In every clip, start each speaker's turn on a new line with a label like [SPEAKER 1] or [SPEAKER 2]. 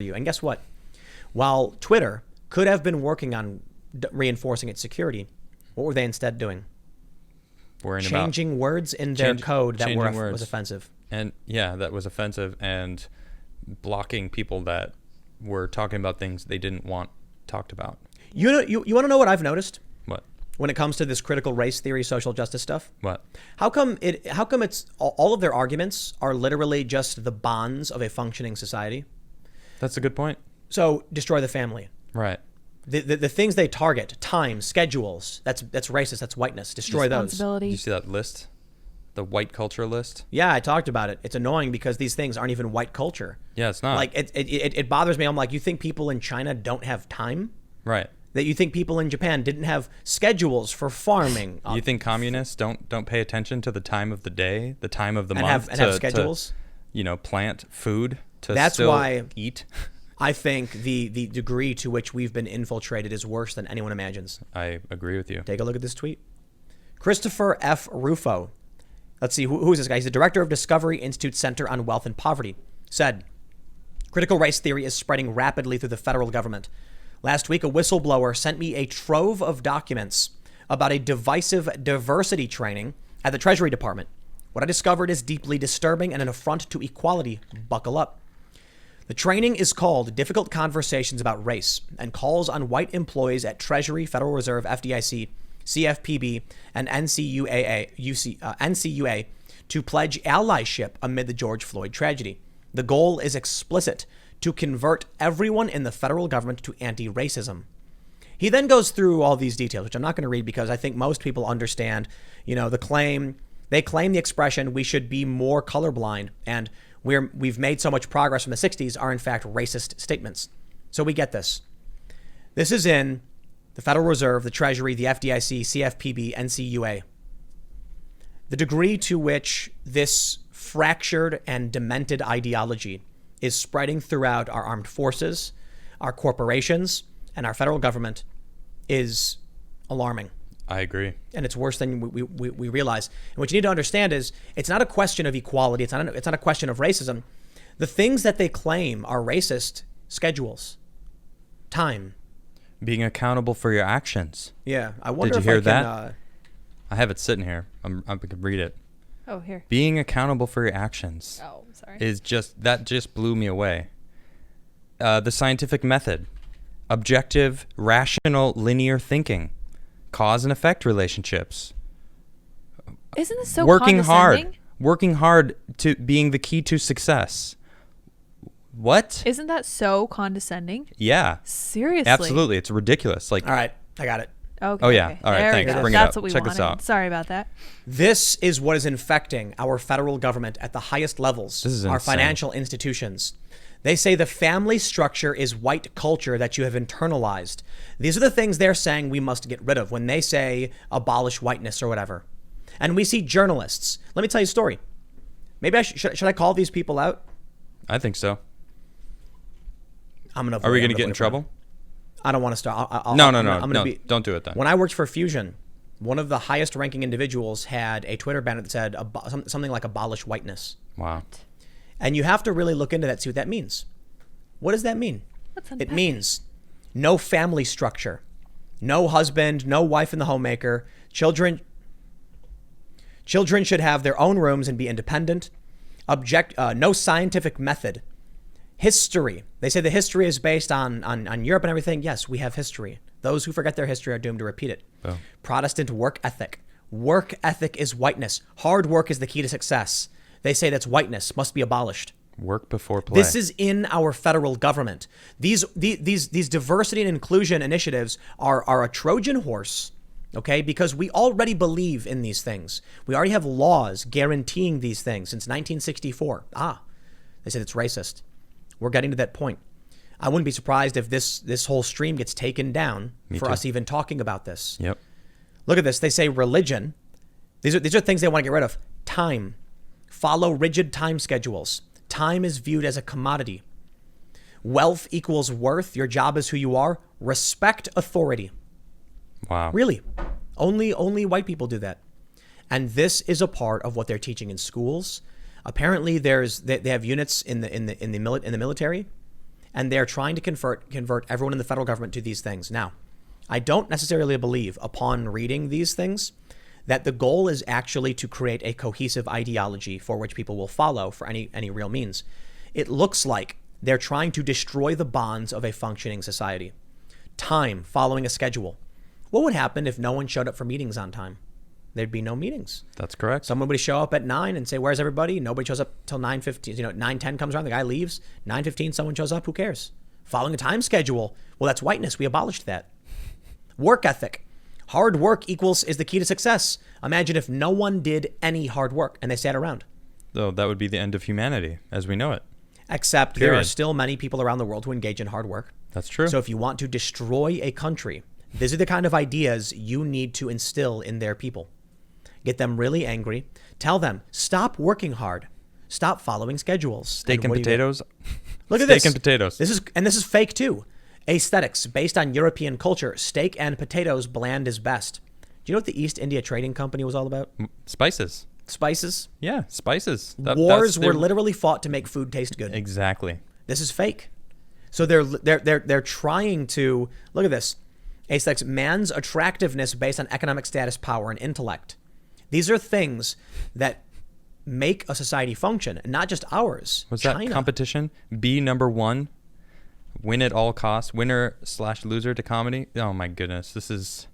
[SPEAKER 1] you. And guess what? While Twitter could have been working on reinforcing its security, what were they instead doing? Changing words in their code that was offensive.
[SPEAKER 2] And yeah, that was offensive, and blocking people that were talking about things they didn't want talked about.
[SPEAKER 1] You want to know what I've noticed?
[SPEAKER 2] What?
[SPEAKER 1] When it comes to this critical race theory, social justice stuff?
[SPEAKER 2] What?
[SPEAKER 1] How come it's all of their arguments are literally just the bonds of a functioning society?
[SPEAKER 2] That's a good point.
[SPEAKER 1] So destroy the family.
[SPEAKER 2] Right.
[SPEAKER 1] The things they target, time, schedules, that's racist, that's whiteness. Destroy those.
[SPEAKER 2] Did you see that list? The white culture list?
[SPEAKER 1] Yeah, I talked about it. It's annoying because these things aren't even white culture.
[SPEAKER 2] Yeah, it's not.
[SPEAKER 1] Like, it bothers me. I'm like, you think people in China don't have time?
[SPEAKER 2] Right.
[SPEAKER 1] That you think people in Japan didn't have schedules for farming?
[SPEAKER 2] You think communists don't pay attention to the time of the day, the time of the month,
[SPEAKER 1] and have schedules?
[SPEAKER 2] To, plant food to
[SPEAKER 1] That's
[SPEAKER 2] still
[SPEAKER 1] why
[SPEAKER 2] eat?
[SPEAKER 1] I think the degree to which we've been infiltrated is worse than anyone imagines.
[SPEAKER 2] I agree with you.
[SPEAKER 1] Take a look at this tweet. Christopher F. Rufo. Let's see, who is this guy? He's the director of Discovery Institute Center on Wealth and Poverty. Said, critical race theory is spreading rapidly through the federal government. Last week, a whistleblower sent me a trove of documents about a divisive diversity training at the Treasury Department. What I discovered is deeply disturbing and an affront to equality. Buckle up. The training is called Difficult Conversations About Race and calls on white employees at Treasury, Federal Reserve, FDIC, CFPB, and NCUA to pledge allyship amid the George Floyd tragedy. The goal is explicit: to convert everyone in the federal government to anti-racism. He then goes through all these details, which I'm not going to read because I think most people understand, the claim. They claim the expression, we should be more colorblind, and we've made so much progress from the 60s are in fact racist statements. So we get this. This is in the Federal Reserve, the Treasury, the FDIC, CFPB, NCUA. The degree to which this fractured and demented ideology is spreading throughout our armed forces, our corporations, and our federal government is alarming.
[SPEAKER 2] I agree.
[SPEAKER 1] And it's worse than we realize. And what you need to understand is it's not a question of equality. It's not a question of racism. The things that they claim are racist: schedules, time,
[SPEAKER 2] being accountable for your actions.
[SPEAKER 1] Yeah. I wonder
[SPEAKER 2] Did you
[SPEAKER 1] if
[SPEAKER 2] hear
[SPEAKER 1] I can,
[SPEAKER 2] that? I have it sitting here. I can read it.
[SPEAKER 3] Oh, here.
[SPEAKER 2] Being accountable for your actions.
[SPEAKER 3] Oh, sorry.
[SPEAKER 2] Is just blew me away. The scientific method, objective, rational, linear thinking, cause and effect relationships.
[SPEAKER 3] Isn't this so
[SPEAKER 2] working
[SPEAKER 3] condescending?
[SPEAKER 2] hard to being the key to success. What?
[SPEAKER 3] Isn't that so condescending?
[SPEAKER 2] Yeah.
[SPEAKER 3] Seriously.
[SPEAKER 2] Absolutely. It's ridiculous. Like,
[SPEAKER 1] all right, I got it.
[SPEAKER 3] Okay.
[SPEAKER 2] Oh, yeah.
[SPEAKER 3] Okay.
[SPEAKER 2] All right,
[SPEAKER 3] There we
[SPEAKER 2] thanks.
[SPEAKER 3] go.
[SPEAKER 2] Bring it
[SPEAKER 3] That's
[SPEAKER 2] up.
[SPEAKER 3] what we
[SPEAKER 2] Check
[SPEAKER 3] wanted.
[SPEAKER 2] this out.
[SPEAKER 3] Sorry about that.
[SPEAKER 1] This is what is infecting our federal government at the highest levels.
[SPEAKER 2] This is
[SPEAKER 1] our
[SPEAKER 2] insane.
[SPEAKER 1] financial institutions. They say the family structure is white culture that you have internalized. These are the things they're saying we must get rid of when they say abolish whiteness or whatever. And we see journalists. Let me tell you a story. Maybe should I call these people out?
[SPEAKER 2] I think so.
[SPEAKER 1] Are we
[SPEAKER 2] going to get in trouble?
[SPEAKER 1] I don't want to start.
[SPEAKER 2] No. Don't do it then.
[SPEAKER 1] When I worked for Fusion, one of the highest ranking individuals had a Twitter banner that said something like abolish whiteness.
[SPEAKER 2] Wow.
[SPEAKER 1] And you have to really look into that, see what that means. What does that mean? It means no family structure, no husband, no wife in the homemaker. Children should have their own rooms and be independent. No scientific method. History. They say the history is based on Europe and everything. Yes, we have history. Those who forget their history are doomed to repeat it.
[SPEAKER 2] Oh.
[SPEAKER 1] Protestant work ethic. Work ethic is whiteness. Hard work is the key to success. They say that's whiteness, must be abolished.
[SPEAKER 2] Work before play.
[SPEAKER 1] This is in our federal government. These diversity and inclusion initiatives are a Trojan horse, okay? Because we already believe in these things. We already have laws guaranteeing these things since 1964. They said it's racist. We're getting to that point. I wouldn't be surprised if this whole stream gets taken down for us even talking about this.
[SPEAKER 2] Yep.
[SPEAKER 1] Look at this. They say religion. These are things they want to get rid of. Time. Follow rigid time schedules. Time is viewed as a commodity. Wealth equals worth. Your job is who you are. Respect authority.
[SPEAKER 2] Wow.
[SPEAKER 1] Really. Only white people do that. And this is a part of what they're teaching in schools. Apparently they have units in the military. And they're trying to convert everyone in the federal government to these things. Now, I don't necessarily believe, upon reading these things, that the goal is actually to create a cohesive ideology for which people will follow for any real means. It looks like they're trying to destroy the bonds of a functioning society. Time, following a schedule. What would happen if no one showed up for meetings on time? There'd be no meetings.
[SPEAKER 2] That's correct.
[SPEAKER 1] Someone would show up at 9 and say, where's everybody? Nobody shows up till 9:15. 9:10 comes around, the guy leaves. 9:15, someone shows up, who cares? Following a time schedule. Well, that's whiteness. We abolished that. Work ethic. Hard work is the key to success. Imagine if no one did any hard work and they sat around.
[SPEAKER 2] Though that would be the end of humanity as we know it.
[SPEAKER 1] Except there are still many people around the world who engage in hard work.
[SPEAKER 2] That's true.
[SPEAKER 1] So if you want to destroy a country, these are the kind of ideas you need to instill in their people. Get them really angry. Tell them, stop working hard. Stop following schedules.
[SPEAKER 2] Steak and potatoes.
[SPEAKER 1] Look at this.
[SPEAKER 2] Steak and potatoes.
[SPEAKER 1] This is fake too. Aesthetics based on European culture. Steak and potatoes, bland is best. Do you know what the East India Trading Company was all about?
[SPEAKER 2] Spices.
[SPEAKER 1] Spices.
[SPEAKER 2] Yeah, spices.
[SPEAKER 1] Wars were literally fought to make food taste good.
[SPEAKER 2] Exactly.
[SPEAKER 1] This is fake. So they're trying to look at this. Aesthetics, man's attractiveness based on economic status, power, and intellect. These are things that make a society function, and not just ours.
[SPEAKER 2] Was
[SPEAKER 1] China.
[SPEAKER 2] that competition? Be number one, win at all costs, winner/loser to comedy. Oh my goodness, this is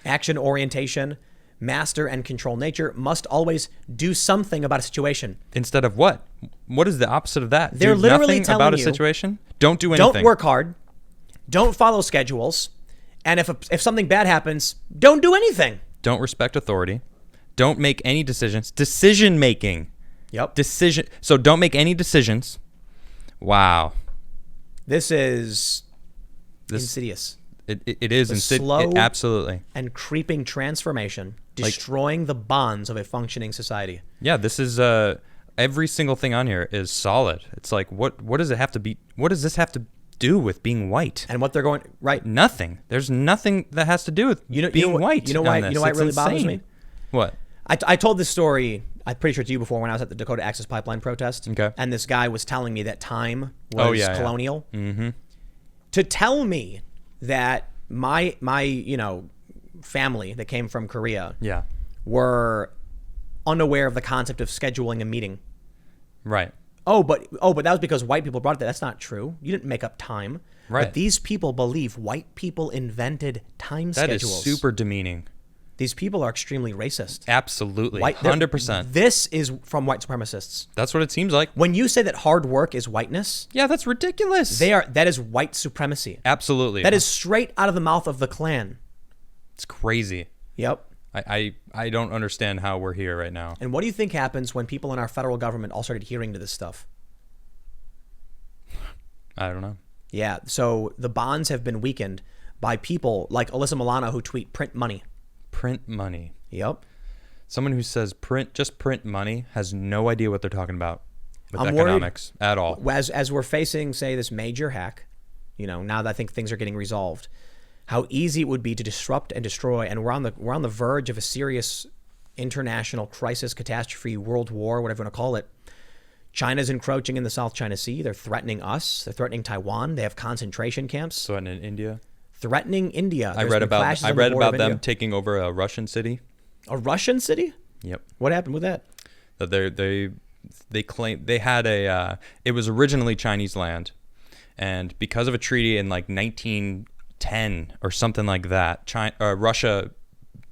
[SPEAKER 1] action orientation, master and control nature, must always do something about a situation.
[SPEAKER 2] Instead of what? What is the opposite of that?
[SPEAKER 1] They're
[SPEAKER 2] do
[SPEAKER 1] literally
[SPEAKER 2] nothing
[SPEAKER 1] telling
[SPEAKER 2] about a
[SPEAKER 1] you,
[SPEAKER 2] situation. Don't do anything.
[SPEAKER 1] Don't work hard. Don't follow schedules. And if something bad happens, don't do anything.
[SPEAKER 2] Don't respect authority. Don't make any decisions. Decision making.
[SPEAKER 1] Yep.
[SPEAKER 2] So don't make any decisions. Wow.
[SPEAKER 1] This is insidious.
[SPEAKER 2] It is insidious.
[SPEAKER 1] Slow
[SPEAKER 2] Absolutely.
[SPEAKER 1] And creeping transformation, destroying the bonds of a functioning society.
[SPEAKER 2] Yeah, this is every single thing on here is solid. It's like what does it have to be? What does this have to do with being white?
[SPEAKER 1] And what they're going right?
[SPEAKER 2] Nothing. There's nothing that has to do with being white.
[SPEAKER 1] You know why?
[SPEAKER 2] On this.
[SPEAKER 1] You know why it
[SPEAKER 2] It's
[SPEAKER 1] really bothers
[SPEAKER 2] insane.
[SPEAKER 1] me?
[SPEAKER 2] What?
[SPEAKER 1] I told this story, I'm pretty sure to you before, when I was at the Dakota Access Pipeline protest.
[SPEAKER 2] Okay.
[SPEAKER 1] And this guy was telling me that time was colonial.
[SPEAKER 2] Yeah. Mm-hmm.
[SPEAKER 1] To tell me that my family that came from Korea were unaware of the concept of scheduling a meeting.
[SPEAKER 2] Right.
[SPEAKER 1] But that was because white people brought it. That's not true. You didn't make up time.
[SPEAKER 2] Right.
[SPEAKER 1] But these people believe white people invented time
[SPEAKER 2] that
[SPEAKER 1] schedules.
[SPEAKER 2] That is super demeaning.
[SPEAKER 1] These people are extremely racist.
[SPEAKER 2] Absolutely. 100%.
[SPEAKER 1] This is from white supremacists.
[SPEAKER 2] That's what it seems like.
[SPEAKER 1] When you say that hard work is whiteness,
[SPEAKER 2] yeah, that's ridiculous.
[SPEAKER 1] That is white supremacy.
[SPEAKER 2] Absolutely.
[SPEAKER 1] That is straight out of the mouth of the Klan.
[SPEAKER 2] It's crazy.
[SPEAKER 1] Yep.
[SPEAKER 2] I don't understand how we're here right now.
[SPEAKER 1] And what do you think happens when people in our federal government all start adhering to this stuff?
[SPEAKER 2] I don't know.
[SPEAKER 1] Yeah. So the bonds have been weakened by people like Alyssa Milano who tweet print money.
[SPEAKER 2] Print money.
[SPEAKER 1] Yep.
[SPEAKER 2] Someone who says just print money has no idea what they're talking about with
[SPEAKER 1] I'm
[SPEAKER 2] economics at all.
[SPEAKER 1] As we're facing, say, this major hack, now that I think things are getting resolved, how easy it would be to disrupt and destroy, and we're on the verge of a serious international crisis, catastrophe, world war, whatever you want to call it. China's encroaching in the South China Sea. They're threatening us. They're threatening Taiwan. They have concentration camps.
[SPEAKER 2] So in India.
[SPEAKER 1] Threatening India.
[SPEAKER 2] I read about them taking over a Russian city.
[SPEAKER 1] A Russian city?
[SPEAKER 2] Yep.
[SPEAKER 1] What happened with that?
[SPEAKER 2] That they claim they had it was originally Chinese land, and because of a treaty in like 1910 or something like that, Russia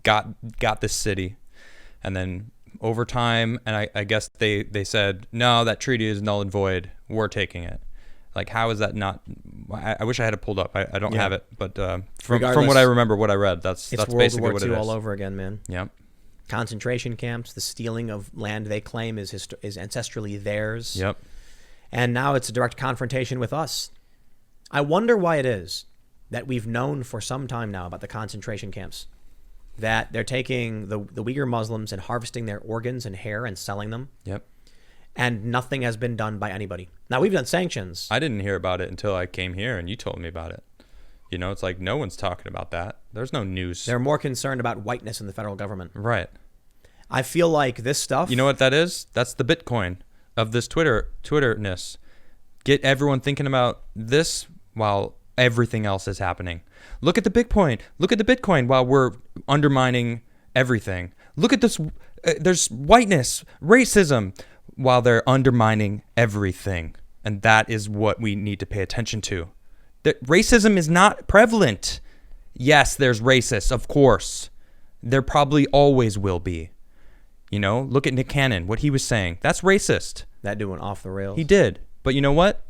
[SPEAKER 2] got this city, and then over time, and I guess they said no, that treaty is null and void. We're taking it. Like, how is that not? I wish I had it pulled up. I don't have it, but from what I remember, what I read, that's basically what it is.
[SPEAKER 1] World War II all over again, man.
[SPEAKER 2] Yep.
[SPEAKER 1] Concentration camps, the stealing of land they claim is ancestrally theirs.
[SPEAKER 2] Yep.
[SPEAKER 1] And now it's a direct confrontation with us. I wonder why it is that we've known for some time now about the concentration camps, that they're taking the Uyghur Muslims and harvesting their organs and hair and selling them.
[SPEAKER 2] Yep.
[SPEAKER 1] And nothing has been done by anybody. Now, we've done sanctions.
[SPEAKER 2] I didn't hear about it until I came here and you told me about it. It's like no one's talking about that. There's no news.
[SPEAKER 1] They're more concerned about whiteness in the federal government.
[SPEAKER 2] Right.
[SPEAKER 1] I feel like this stuff...
[SPEAKER 2] You know what that is? That's the Bitcoin of this Twitterness. get everyone thinking about this while everything else is happening. Look at the Bitcoin. Look at the Bitcoin while we're undermining everything. Look at this. There's whiteness, racism, while they're undermining everything. And that is what we need to pay attention to. That racism is not prevalent. Yes, there's racists, of course. There probably always will be. You know, look at Nick Cannon, what he was saying. That's racist.
[SPEAKER 1] That dude went off the rails.
[SPEAKER 2] He did. But you know what?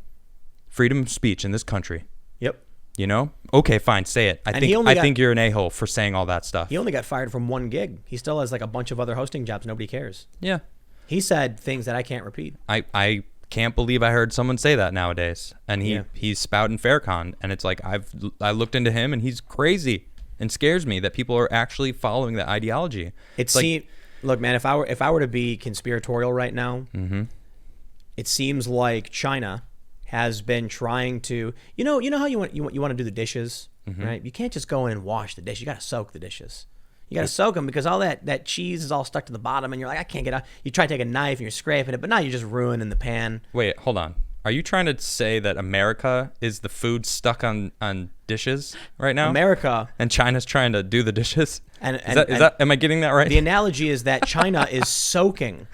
[SPEAKER 2] Freedom of speech in this country.
[SPEAKER 1] Yep.
[SPEAKER 2] You know? Okay, fine, say it. I think you're an a-hole for saying all that stuff.
[SPEAKER 1] He only got fired from one gig. He still has like a bunch of other hosting jobs. Nobody cares.
[SPEAKER 2] Yeah.
[SPEAKER 1] He said things that I can't repeat.
[SPEAKER 2] I can't believe I heard someone say that nowadays. And he's spouting Faircon, and it's like I looked into him, and he's crazy, and scares me that people are actually following that ideology.
[SPEAKER 1] Look, man, if I were to be conspiratorial right now, it seems like China has been trying to, you know how you want to do the dishes, right? You can't just go in and wash the dish. You got to soak the dishes. You got to soak them because all that cheese is all stuck to the bottom, and you're like, I can't get out. You try to take a knife and you're scraping it, but now you're just ruining the pan.
[SPEAKER 2] Wait, hold on. Are you trying to say that America is the food stuck on dishes right now?
[SPEAKER 1] America.
[SPEAKER 2] And China's trying to do the dishes?
[SPEAKER 1] Is
[SPEAKER 2] that am I getting that right?
[SPEAKER 1] The analogy is that China is soaking.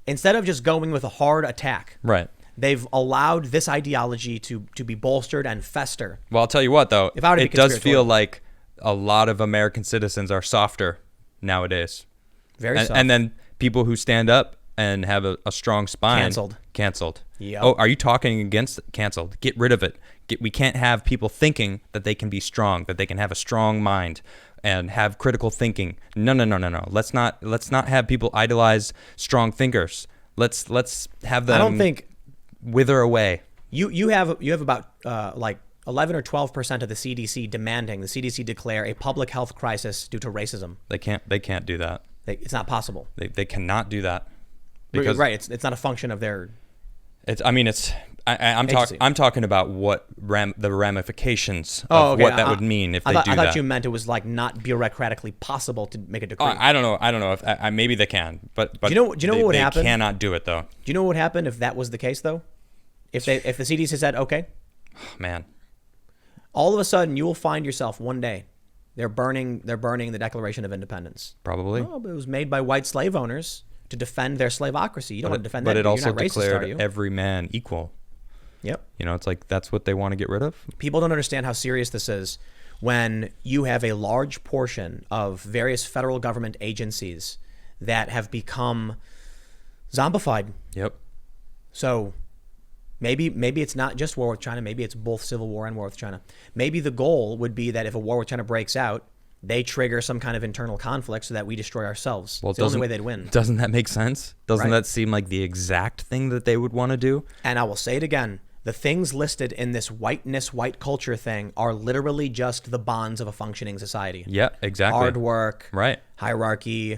[SPEAKER 1] Instead of just going with a hard attack.
[SPEAKER 2] Right.
[SPEAKER 1] They've allowed this ideology to be bolstered and fester.
[SPEAKER 2] Well, I'll tell you what, though.
[SPEAKER 1] It
[SPEAKER 2] does feel like a lot of American citizens are softer nowadays.
[SPEAKER 1] Very soft.
[SPEAKER 2] And then people who stand up and have a strong spine. Canceled.
[SPEAKER 1] Yep.
[SPEAKER 2] Oh, are you talking against canceled? Get rid of it. We can't have people thinking that they can be strong, that they can have a strong mind and have critical thinking. No. Let's not have people idolize strong thinkers. Let's have them.
[SPEAKER 1] I don't think
[SPEAKER 2] wither away.
[SPEAKER 1] You have about like 11 or 12% of the CDC demanding the CDC declare a public health crisis due to racism.
[SPEAKER 2] They can't do that.
[SPEAKER 1] It's not possible.
[SPEAKER 2] They cannot do that.
[SPEAKER 1] Because right, it's not a function of their.
[SPEAKER 2] I'm talking about what the ramifications
[SPEAKER 1] of
[SPEAKER 2] what that would mean if they do that.
[SPEAKER 1] I thought you meant it was like not bureaucratically possible to make a decree.
[SPEAKER 2] I don't know if maybe they can, but
[SPEAKER 1] do you know what would happen?
[SPEAKER 2] They cannot do it though.
[SPEAKER 1] Do you know what would happen if that was the case though? If the CDC said okay,
[SPEAKER 2] man,
[SPEAKER 1] all of a sudden you will find yourself one day they're burning the Declaration of Independence.
[SPEAKER 2] Probably.
[SPEAKER 1] Oh, but it was made by white slave owners to defend their slaveocracy. You don't want to defend that.
[SPEAKER 2] But it also
[SPEAKER 1] you're not racist, are you?
[SPEAKER 2] declared every man equal.
[SPEAKER 1] Yep.
[SPEAKER 2] You know, it's like that's what they want to get rid of.
[SPEAKER 1] People don't understand how serious this is when you have a large portion of various federal government agencies that have become zombified.
[SPEAKER 2] Yep.
[SPEAKER 1] So maybe it's not just war with China. Maybe it's both civil war and war with China. Maybe the goal would be that if a war with China breaks out, they trigger some kind of internal conflict so that we destroy ourselves. Well, it's the only way they'd win.
[SPEAKER 2] Doesn't that make sense? Doesn't that seem like the exact thing that they would want to do?
[SPEAKER 1] And I will say it again. The things listed in this white culture thing are literally just the bonds of a functioning society.
[SPEAKER 2] Yeah, exactly.
[SPEAKER 1] Hard work,
[SPEAKER 2] right?
[SPEAKER 1] Hierarchy,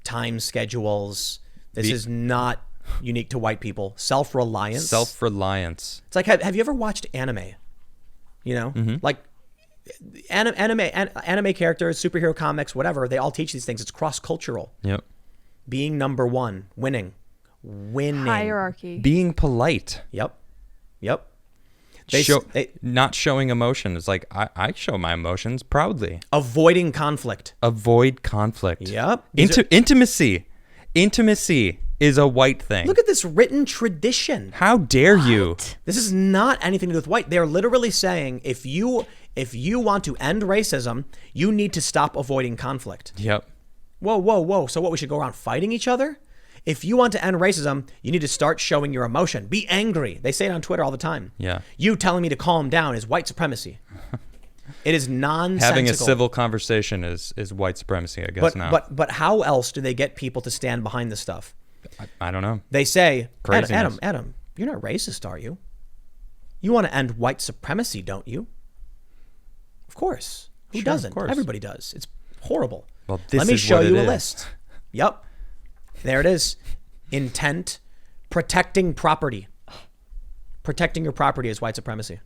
[SPEAKER 1] time schedules. This is not unique to white people. Self-reliance.
[SPEAKER 2] It's
[SPEAKER 1] like, have you ever watched anime? You know, like anime characters, superhero comics, whatever. They all teach these things. It's cross-cultural.
[SPEAKER 2] Yep.
[SPEAKER 1] Being number one, winning.
[SPEAKER 3] Hierarchy.
[SPEAKER 2] Being polite.
[SPEAKER 1] Yep.
[SPEAKER 2] Not showing emotion is like I show my emotions proudly.
[SPEAKER 1] Avoiding conflict.
[SPEAKER 2] Avoid conflict.
[SPEAKER 1] Yep.
[SPEAKER 2] Intimacy is a white thing.
[SPEAKER 1] Look at this written tradition.
[SPEAKER 2] How dare you?
[SPEAKER 1] This is not anything to do with white. They're literally saying if you want to end racism, you need to stop avoiding conflict.
[SPEAKER 2] Yep.
[SPEAKER 1] Whoa. So what, we should go around fighting each other? If you want to end racism, you need to start showing your emotion. Be angry. They say it on Twitter all the time.
[SPEAKER 2] Yeah.
[SPEAKER 1] You telling me to calm down is white supremacy. It is nonsensical.
[SPEAKER 2] Having a civil conversation is white supremacy, I guess now.
[SPEAKER 1] But how else do they get people to stand behind this stuff?
[SPEAKER 2] I don't know.
[SPEAKER 1] They say,
[SPEAKER 2] Craziness.
[SPEAKER 1] Adam, you're not racist, are you? You want to end white supremacy, don't you? Of course. Who doesn't?
[SPEAKER 2] Of course.
[SPEAKER 1] Everybody does. It's horrible.
[SPEAKER 2] Well, this
[SPEAKER 1] Let me
[SPEAKER 2] is
[SPEAKER 1] show
[SPEAKER 2] what
[SPEAKER 1] you
[SPEAKER 2] it
[SPEAKER 1] a
[SPEAKER 2] is.
[SPEAKER 1] list. Yep. There it is. Intent, protecting property. Protecting your property is white supremacy.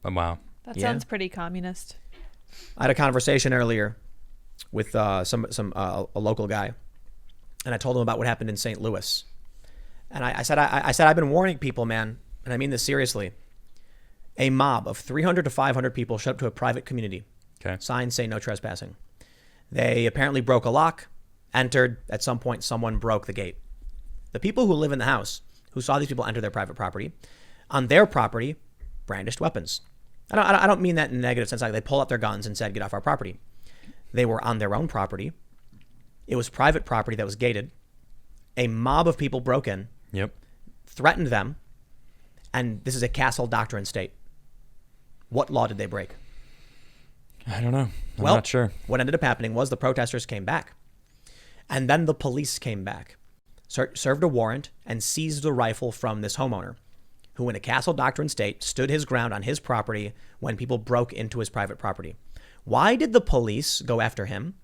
[SPEAKER 2] Wow.
[SPEAKER 3] That sounds pretty communist.
[SPEAKER 1] I had a conversation earlier with a local guy, and I told him about what happened in St. Louis. And I said I've been warning people, man. and I mean this seriously, a mob of 300 to 500 people showed up to a private community.
[SPEAKER 2] Okay.
[SPEAKER 1] Signs say no trespassing. They apparently broke a lock, entered. At some point, someone broke the gate. The people who live in the house, who saw these people enter their private property, on their property, brandished weapons. I don't mean that in a negative sense. Like they pulled out their guns and said, get off our property. They were on their own property. It was private property that was gated. A mob of people broke in,
[SPEAKER 2] Yep.
[SPEAKER 1] threatened them, and this is a castle doctrine state. What law did they break?
[SPEAKER 2] I don't know. I'm
[SPEAKER 1] Well,
[SPEAKER 2] not sure.
[SPEAKER 1] What ended up happening was the protesters came back. And then the police came back, served a warrant, and seized the rifle from this homeowner, who in a castle doctrine state stood his ground on his property when people broke into his private property. Why did the police go after him?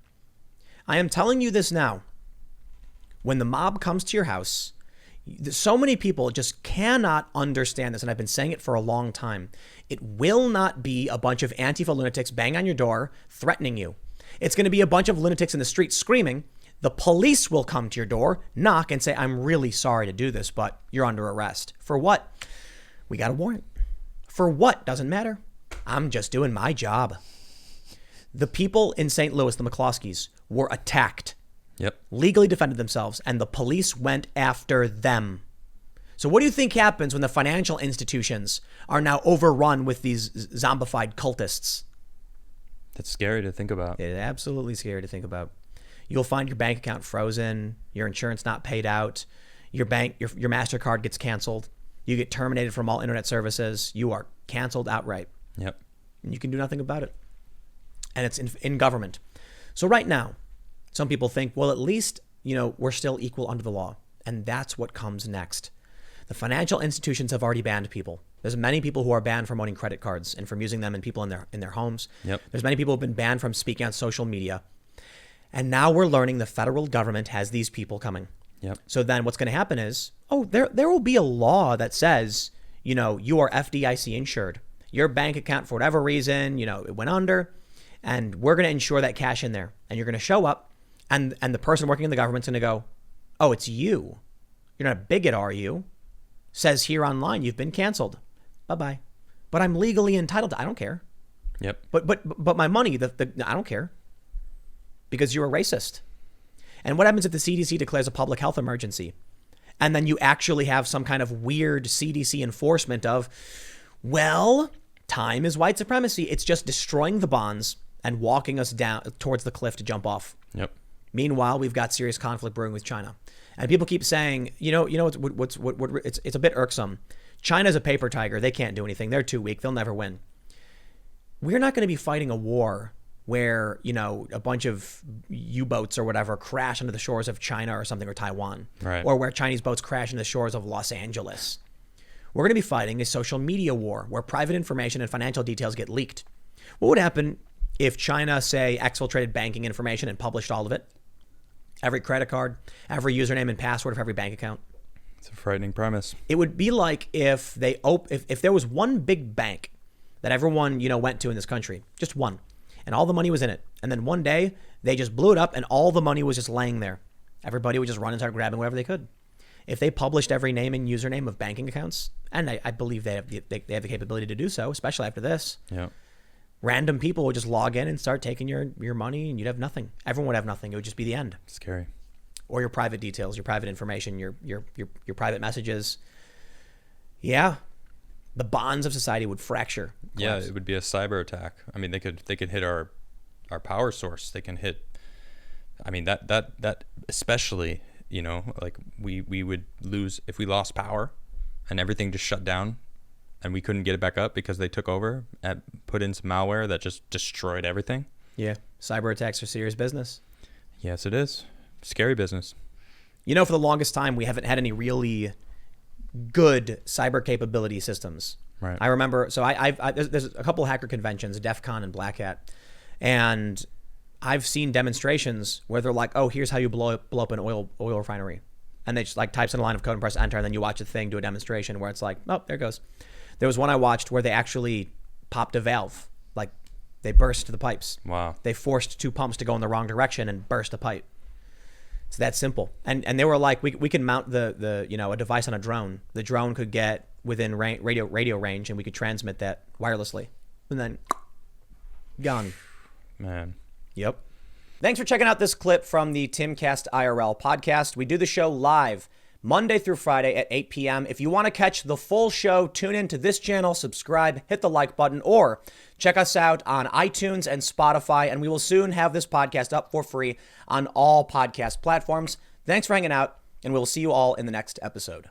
[SPEAKER 1] I am telling you this now. When the mob comes to your house, so many people just cannot understand this, and I've been saying it for a long time. It will not be a bunch of Antifa lunatics banging on your door, threatening you. It's going to be a bunch of lunatics in the street screaming. The police will come to your door, knock, and say, I'm really sorry to do this, but you're under arrest. For what? We got a warrant. For what? Doesn't matter. I'm just doing my job. The people in St. Louis, the McCloskeys, were attacked.
[SPEAKER 2] Yep.
[SPEAKER 1] Legally defended themselves, and the police went after them. So what do you think happens when the financial institutions are now overrun with these zombified cultists?
[SPEAKER 2] That's scary to think about.
[SPEAKER 1] It's absolutely scary to think about. You'll find your bank account frozen, your insurance not paid out, your MasterCard gets canceled, you get terminated from all internet services, you are canceled outright.
[SPEAKER 2] Yep.
[SPEAKER 1] And you can do nothing about it. And it's in government. So right now, some people think, well, at least, we're still equal under the law. And that's what comes next. The financial institutions have already banned people. There's many people who are banned from owning credit cards and from using them in people in their homes.
[SPEAKER 2] Yep.
[SPEAKER 1] There's many people who have been banned from speaking on social media. And now we're learning the federal government has these people coming.
[SPEAKER 2] Yep.
[SPEAKER 1] So then what's going to happen is, there will be a law that says, you are FDIC insured. Your bank account, for whatever reason, it went under, and we're going to insure that cash in there. And you're going to show up, and the person working in the government's going to go, oh, it's you. You're not a bigot, are you? Says here online, you've been canceled. Bye-bye. But I'm legally entitled to, I don't care.
[SPEAKER 2] Yep.
[SPEAKER 1] But my money, I don't care. Because you're a racist. And what happens if the CDC declares a public health emergency? And then you actually have some kind of weird CDC enforcement of, well, time is white supremacy. It's just destroying the bonds and walking us down towards the cliff to jump off.
[SPEAKER 2] Yep.
[SPEAKER 1] Meanwhile, we've got serious conflict brewing with China. And people keep saying, it's a bit irksome. China's a paper tiger. They can't do anything. They're too weak. They'll never win. We're not going to be fighting a war where, a bunch of U-boats or whatever crash into the shores of China or something, or Taiwan.
[SPEAKER 2] Right.
[SPEAKER 1] Or where Chinese boats crash into the shores of Los Angeles. We're going to be fighting a social media war where private information and financial details get leaked. What would happen if China, say, exfiltrated banking information and published all of it? Every credit card, every username and password of every bank account.
[SPEAKER 2] It's a frightening premise.
[SPEAKER 1] It would be like if if there was one big bank that everyone, went to in this country, just one, and all the money was in it. And then one day they just blew it up and all the money was just laying there. Everybody would just run and start grabbing whatever they could. If they published every name and username of banking accounts, and I believe they have the capability to do so, especially after this.
[SPEAKER 2] Yeah.
[SPEAKER 1] Random people would just log in and start taking your money, and you'd have nothing. Everyone would have nothing. It would just be the end.
[SPEAKER 2] Scary.
[SPEAKER 1] Or your private details, your private information, your private messages. Yeah. The bonds of society would fracture.
[SPEAKER 2] Yeah, it would be a cyber attack. I mean, they could hit our power source. They can hit. I mean, that especially, like we would lose if we lost power, and everything just shut down, and we couldn't get it back up because they took over and put in some malware that just destroyed everything.
[SPEAKER 1] Yeah, cyber attacks are serious business.
[SPEAKER 2] Yes, it is. Scary business.
[SPEAKER 1] For the longest time, we haven't had any really good cyber capability systems.
[SPEAKER 2] Right.
[SPEAKER 1] I remember, so there's a couple of hacker conventions, DEF CON and Black Hat, and I've seen demonstrations where they're like, oh, here's how you blow up an oil refinery. And they just like types in a line of code and press enter, and then you watch the thing do a demonstration where it's like, oh, there it goes. There was one I watched where they actually popped a valve. Like they burst the pipes.
[SPEAKER 2] Wow.
[SPEAKER 1] They forced two pumps to go in the wrong direction and burst a pipe. It's that simple. And they were like, we can mount the a device on a drone. The drone could get within radio range, and we could transmit that wirelessly. And then gone.
[SPEAKER 2] Man.
[SPEAKER 1] Yep. Thanks for checking out this clip from the Timcast IRL podcast. We do the show live Monday through Friday at 8 p.m. If you want to catch the full show, tune in to this channel, subscribe, hit the like button, or check us out on iTunes and Spotify, and we will soon have this podcast up for free on all podcast platforms. Thanks for hanging out, and we'll see you all in the next episode.